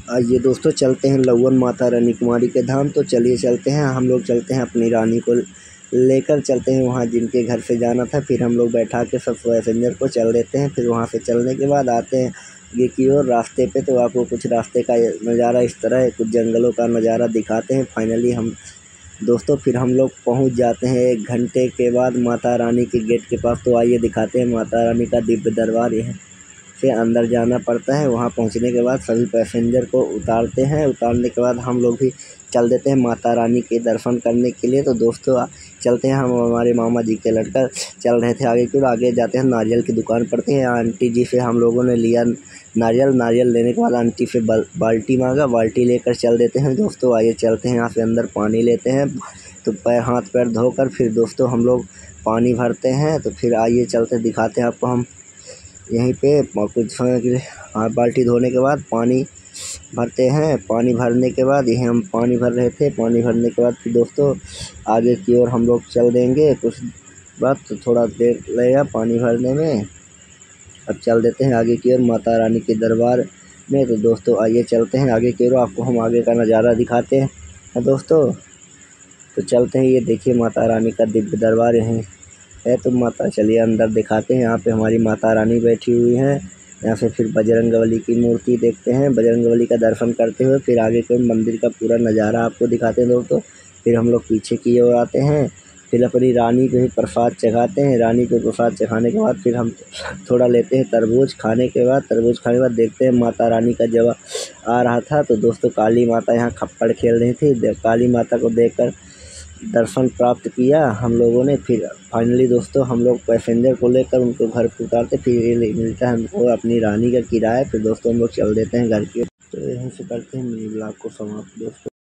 आइए दोस्तों चलते हैं लवन माता रानी कुमारी के धाम। तो चलिए चलते हैं, हम लोग चलते हैं अपनी रानी को लेकर चलते हैं वहाँ जिनके घर से जाना था। फिर हम लोग बैठा के सब पैसेंजर को चल देते हैं। फिर वहाँ से चलने के बाद आते हैं ये की ओर रास्ते पे। तो आपको कुछ रास्ते का नज़ारा इस तरह है, कुछ जंगलों का नज़ारा दिखाते हैं। फाइनली हम दोस्तों फिर हम लोग पहुँच जाते हैं 1 घंटे के बाद माता रानी के गेट के पास। तो आइए दिखाते हैं माता रानी का दिव्य दरबार। यह से अंदर जाना पड़ता है। वहाँ पहुँचने के बाद सभी पैसेंजर को उतारते हैं। उतारने के बाद हम लोग भी चल देते हैं माता रानी के दर्शन करने के लिए। तो दोस्तों चलते हैं, हम हमारे मामा जी के लड़का चल रहे थे आगे की ओर। आगे जाते हैं, नारियल की दुकान पड़ती है। आंटी जी से हम लोगों ने लिया नारियल लेने के बाद आंटी से बाल्टी मांगा, बाल्टी लेकर चल देते हैं। दोस्तों आइए चलते हैं, यहाँ से अंदर पानी लेते हैं। तो हाथ पैर धोकर फिर दोस्तों हम लोग पानी भरते हैं। तो फिर आइए चलते दिखाते हैं आपको हम यहीं पे कुछ समय के लिए। बाल्टी धोने के बाद पानी भरते हैं। पानी भरने के बाद यही हम पानी भर रहे थे। पानी भरने के बाद फिर दोस्तों आगे की ओर हम लोग चल देंगे कुछ बाद। तो थोड़ा देर लगेगा पानी भरने में। अब चल देते हैं आगे की ओर माता रानी के दरबार में। तो दोस्तों आइए चलते हैं आगे की ओर, आपको हम आगे का नज़ारा दिखाते हैं दोस्तों। तो चलते हैं, ये देखिए माता रानी का दिव्य दरबार यहीं है। तो माता चलिए अंदर दिखाते हैं। यहाँ पे हमारी माता रानी बैठी हुई हैं। यहाँ से फिर बजरंगबली की मूर्ति देखते हैं। बजरंगबली का दर्शन करते हुए फिर आगे के मंदिर का पूरा नज़ारा आपको दिखाते हैं दोस्तों। फिर हम लोग पीछे की ओर आते हैं। फिर अपनी रानी को ही प्रसाद चढ़ाते हैं। रानी को प्रसाद चढ़ाने के बाद फिर हम थोड़ा लेते हैं तरबूज। खाने के बाद देखते हैं माता रानी का जब आ रहा था। तो दोस्तों काली माता यहाँ खप्पड़ खेल रही थी। काली माता को देखकर दर्शन प्राप्त किया हम लोगों ने। फिर फाइनली दोस्तों हम लोग पैसेंजर को लेकर उनको घर पे उतारते। फिर ये मिलता है हमको अपनी रानी का किराया। फिर दोस्तों हम लोग चल देते हैं घर की। तो यहीं से करते हैं मिनी ब्लॉग को समाप्त दोस्तों।